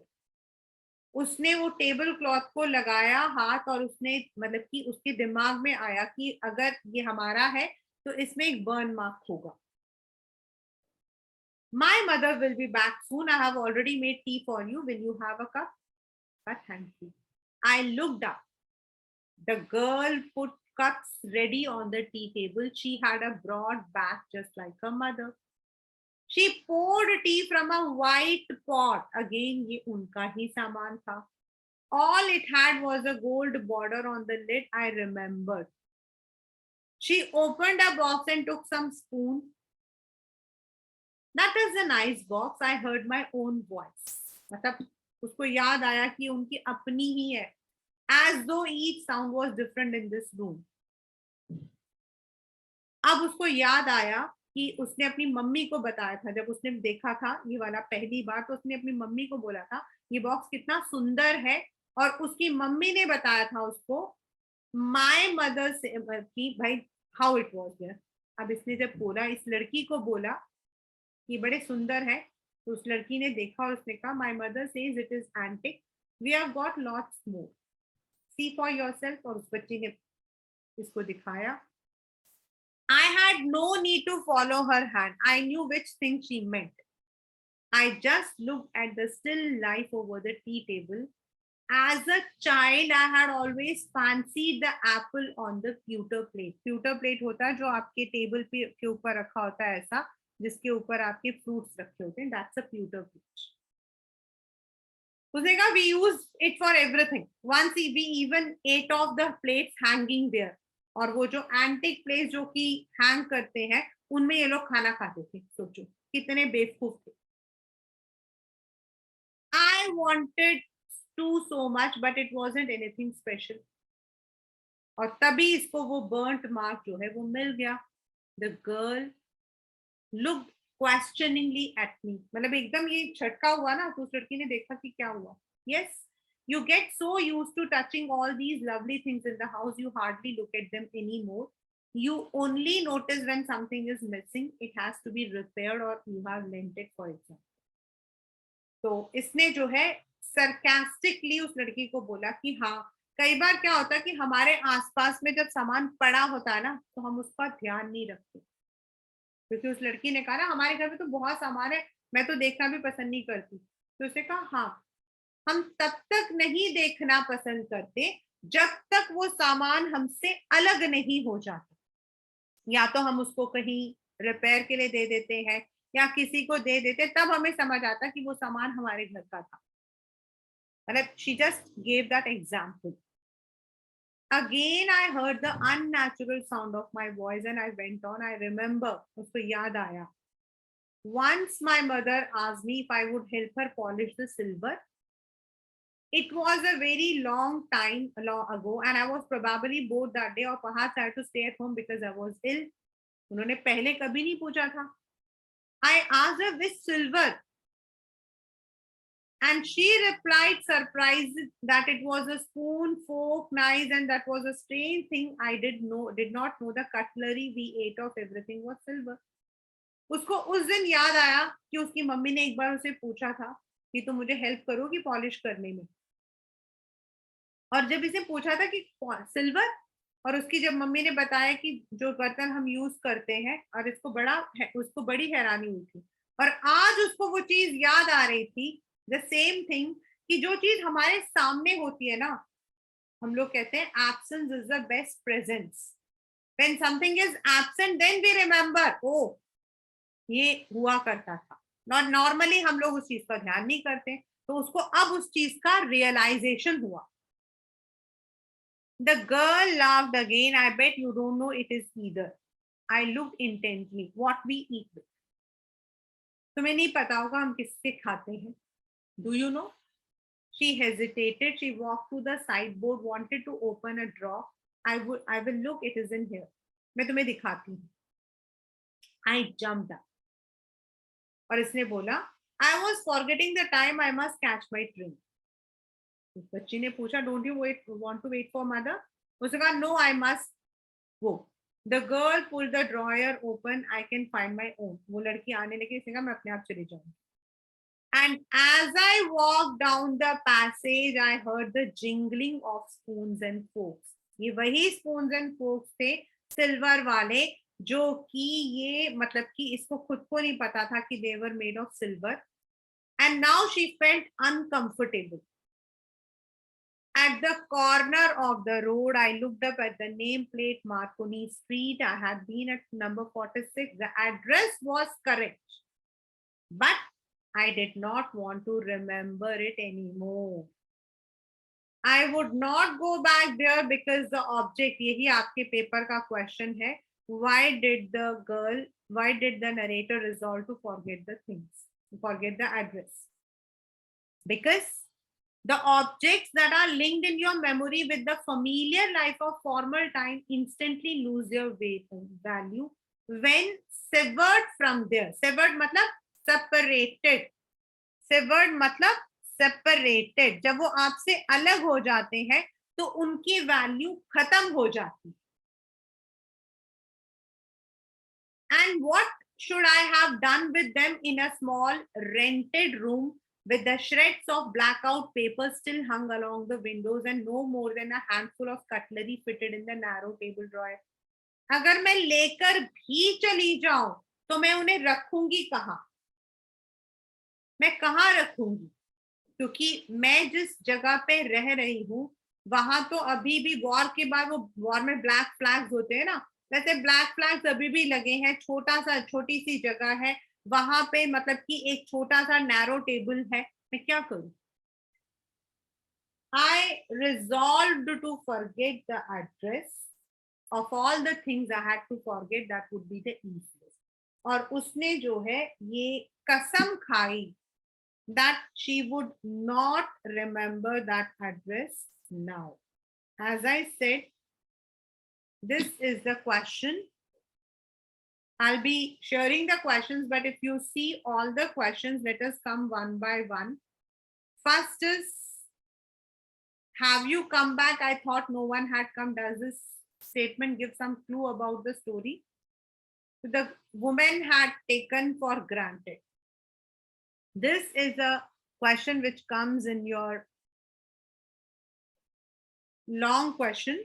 उसने वो टेबल क्लॉथ को लगाया हाथ, और उसने मतलब कि उसके दिमाग में आया कि अगर ये हमारा है तो इसमें एक बर्न मार्क होगा. My mother will be back soon. I have already made tea for you. Will you have a cup? But thank you. I looked up. The girl put cups ready on the tea table. She had a broad back just like her mother. She poured tea from a white pot. Again, ये उनका ही सामान था. All it had was a gold border on the lid, I remembered. She opened a box and took some spoon. That is a nice box. I heard my own voice. मतलब उसको याद आया कि उनकी अपनी ही है. As though each sound was different in this room. अब उसको याद आया कि उसने अपनी मम्मी को बताया था, जब उसने देखा था ये वाला पहली बार, तो उसने अपनी मम्मी को बोला था ये बॉक्स कितना सुंदर है, और उसकी मम्मी ने बताया था उसको माय मदर से कि भाई हाउ इट वाज देयर. अब इसने जब बोला, इस लड़की को बोला कि बड़े सुंदर है, तो उस लड़की ने देखा और उसने कहा my mother says it is antique, we have got lots more, see for yourself. और उस बच्ची ने इसको दिखाया. I had no need to follow her hand. I knew which thing she meant. I just looked at the still life over the tea table. As a child, I had always fancied the apple on the pewter plate. Pewter plate होता है जो आपके टेबल पे के ऊपर रखा होता है ऐसा, जिसके ऊपर आपके फ्रूट्स रखे होते हैं. That's a pewter plate. उसने कहा we use it for everything. Once we even ate off the plates hanging there. और वो जो एंटिक प्लेस जो कि हैंग करते हैं, उनमें ये लोग खाना खाते थे. सोचो कितने बेवकूफ थे. I wanted to so much, but it wasn't anything special. और तभी इसको वो बर्न्ट मार्क जो है वो मिल गया. The girl looked questioningly at me. मतलब एकदम ये झटका हुआ ना, तो उस लड़की ने देखा कि क्या हुआ. Yes, you get so used to touching all these lovely things in the house, you hardly look at them anymore. You only notice when something is missing, it has to be repaired or you have lent it, for example. तो इसने जो है सरकास्टिकली उस लड़की को बोला कि हाँ, कई बार क्या होता है कि हमारे आसपास में जब सामान पड़ा होता है ना, तो हम उसका ध्यान नहीं रखते. क्योंकि उस लड़की ने कहा ना हमारे घर में तो बहुत सामान है, मैं तो देखना भी पसंद नहीं करती. तो उसने कहा हाँ, हम तब तक नहीं देखना पसंद करते जब तक वो सामान हमसे अलग नहीं हो जाता. या तो हम उसको कहीं रिपेयर के लिए दे देते हैं या किसी को दे देते, तब हमें समझ आता कि वो सामान हमारे घर का था. मतलब she just gave that example. Again, I heard the unnatural sound of my voice and I went on. I remember, उसको याद आया. Once my mother asked me if I would help her polish the silver. It was a very long time ago and I was probably bored that day, or perhaps I had to stay at home because I was ill. उन्होंने पहले कभी नहीं पूछा था. I asked her which silver, and she replied surprised that it was a spoon, fork, knives, and that was a strange thing. I did not know the cutlery we ate of everything was silver. उसको उस दिन याद आया कि उसकी मम्मी ने एक बार उसे पूछा था कि तुम मुझे हेल्प करोगी पॉलिश करने में। और जब इसे पूछा था कि सिल्वर, और उसकी जब मम्मी ने बताया कि जो बर्तन हम यूज करते हैं, और उसको बड़ी हैरानी हुई थी। और आज उसको वो चीज याद आ रही थी, द सेम थिंग, कि जो चीज हमारे सामने होती है ना, हम लोग कहते हैं absence is the best presence. When something is absent then we remember, ओ ये हुआ करता था। नॉर्मली हम लोग उस चीज का ध्यान नहीं करते, तो उसको अब उस चीज का रियलाइजेशन हुआ। The girl laughed again. I bet you don't know it is either. I looked intently. What we eat with. तुम्हें नहीं पता होगा हम किससे खाते हैं. Do you know? She hesitated. She walked to the sideboard, wanted to open a drawer. I will look. It is in here. मैं तुम्हें दिखाती हूँ. I jumped up. और इसने बोला, I was forgetting the time. I must catch my train. उस बच्ची ने पूछा, Don't you want to wait for mother? उसने कहा, No, I must go. The girl pulled the drawer open. I can find my own. वो लड़की आने लगी, इसने कहा मैं अपने आप चली जाऊंगी. And as I walked down the passage, I heard the jingling of spoons and forks. ये वही spoons and forks थे, सिल्वर वाले, जो कि ये मतलब कि इसको खुद को नहीं पता था कि they were made of silver. And now she felt uncomfortable. At the corner of the road, I looked up at the nameplate Marconi Street. I had been at number 46. The address was correct, but I did not want to remember it anymore. I would not go back there because the object, यही आपके पेपर का question है. Why did the narrator resolve to forget the things, forget the address? Because the objects that are linked in your memory with the familiar life of former time instantly lose their value when severed from there. Severed matlab separated. Severed matlab separated. जब वो आपसे अलग हो जाते हैं तो उनकी वैल्यू खत्म हो जाती है. And what should I have done with them in a small rented room with the shreds of blackout paper still hung along the windows and no more than a handful of cutlery fitted in the narrow table drawer? अगर मैं लेकर भी चली जाऊं तो मैं उन्हें रखूंगी कहाँ? मैं कहाँ रखूंगी? क्योंकि मैं जिस जगह पे रह रही हूँ वहां तो अभी भी वॉर के बाद, वो वॉर में ब्लैक फ्लैग्स होते हैं ना, वैसे ब्लैक फ्लैग्स अभी भी लगे हैं. छोटी सी जगह है वहां पे, मतलब कि एक छोटा सा नैरो टेबल है. मैं क्या करूं? I resolved to forget the address. Of all the things I had to forget, that would be the easiest. और उसने जो है ये कसम खाई that she would not remember that address now. As I said, this is the question. I'll be sharing the questions, but if you see all the questions, let us come one by one. First is, have you come back? I thought no one had come. Does this statement give some clue about the story? The woman had taken for granted. This is a question which comes in your long question.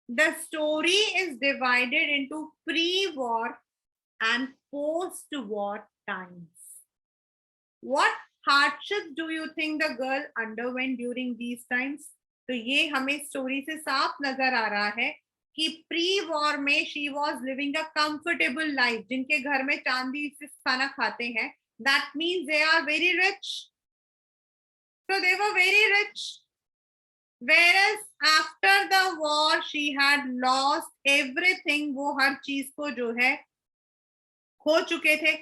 The story is divided into pre-war and post-war times. What hardships do you think the girl underwent during these times? तो ये हमें स्टोरी से साफ नजर आ रहा है कि प्री वॉर में she was living a comfortable life. जिनके घर में चांदी से खाना खाते हैं, that means they are very rich. So they were very rich. Whereas after the war she had lost everything. वो हर चीज को जो है खो चुके थे.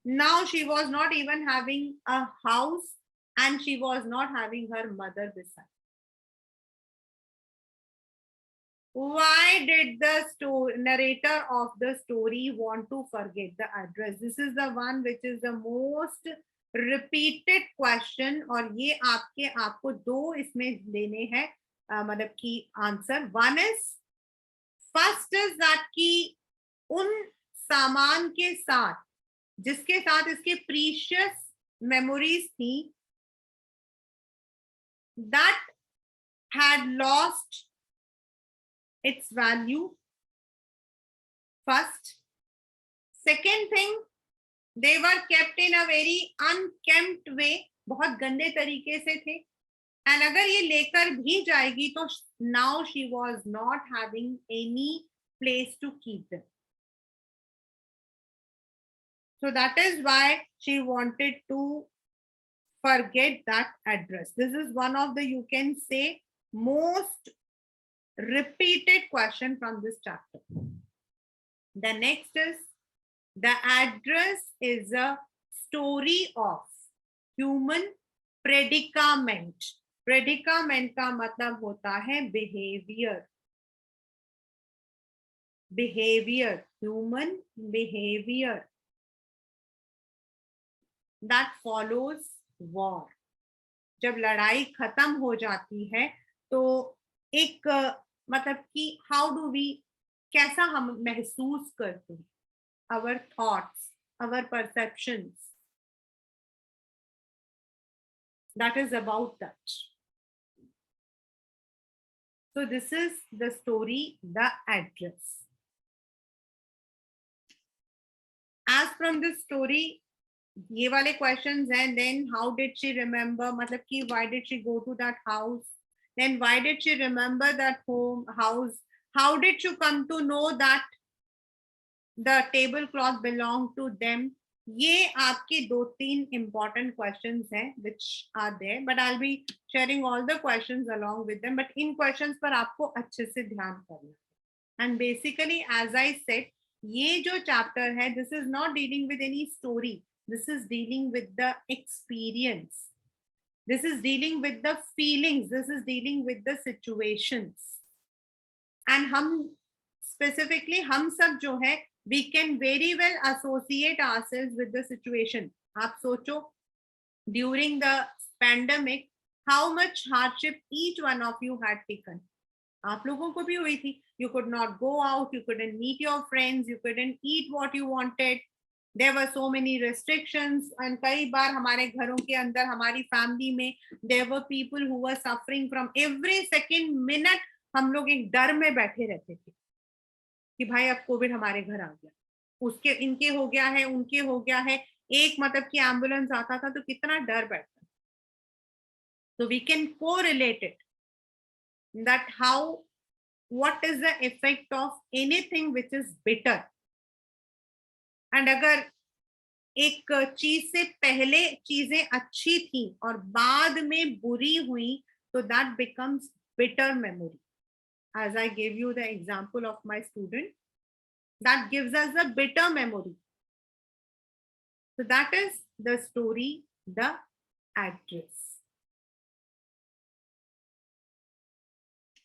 Now she was not even having a house and she was not having her mother beside. Why did the narrator of the story want to forget the address? This is the one which is the most repeated question. और ये आपको दो इसमें देने हैं, मतलब की answer. One is, first is that कि उन सामान के साथ जिसके साथ इसके प्रीशियस memories थी that had lost its value first. Second thing, they were kept in a very unkempt way, बहुत गंदे तरीके से थे. And अगर ये लेकर भी जाएगी तो now she was not having any place to keep them. So that is why she wanted to forget that address. This is one of the, you can say, most repeated question from this chapter. The next is, the address is a story of human predicament. Predicament का मतलब होता है behavior. Behavior, human behavior that follows war. जब लड़ाई खत्म हो जाती है तो एक मतलब कि how do we, कैसा हम महसूस करते हैं, our thoughts, our perceptions, that is about that. So this is the story, the address. As from this story, ये वाले questions हैं. Then how did she remember, मतलब कि why did she go to that house? Then why did she remember that house? How did she come to know that the tablecloth belonged to them? ये आपके 2-3 important questions हैं which are there, but I'll be sharing all the questions along with them. But in questions पर आपको अच्छे से ध्यान करना है. And basically, as I said, ये जो chapter है, this is not dealing with any story. This is dealing with the experience. This is dealing with the feelings. This is dealing with the situations. And हम specifically, हम सब जो है, we can very well associate ourselves with the situation. आप सोचो, during the pandemic, how much hardship each one of you had taken. आप लोगों को भी हुई थी. You could not go out, you couldn't meet your friends, you couldn't eat what you wanted. There were so many restrictions, and कई बार हमारे घरों के अंदर, हमारी फैमिली में, there were people who were suffering from every second minute. हम लोग एक डर में बैठे रहते थे कि भाई अब कोविड हमारे घर आ गया, उसके इनके हो गया है, उनके हो गया है. एक मतलब कि एम्बुलेंस आता था तो कितना डर बैठता. So we can correlate it, that how, what is the effect of anything which is bitter. And अगर एक चीज से पहले चीजें अच्छी थी और बाद में बुरी हुई, तो that becomes bitter memory. As I gave you the example of my student, that gives us a bitter memory. So that is the story, the address.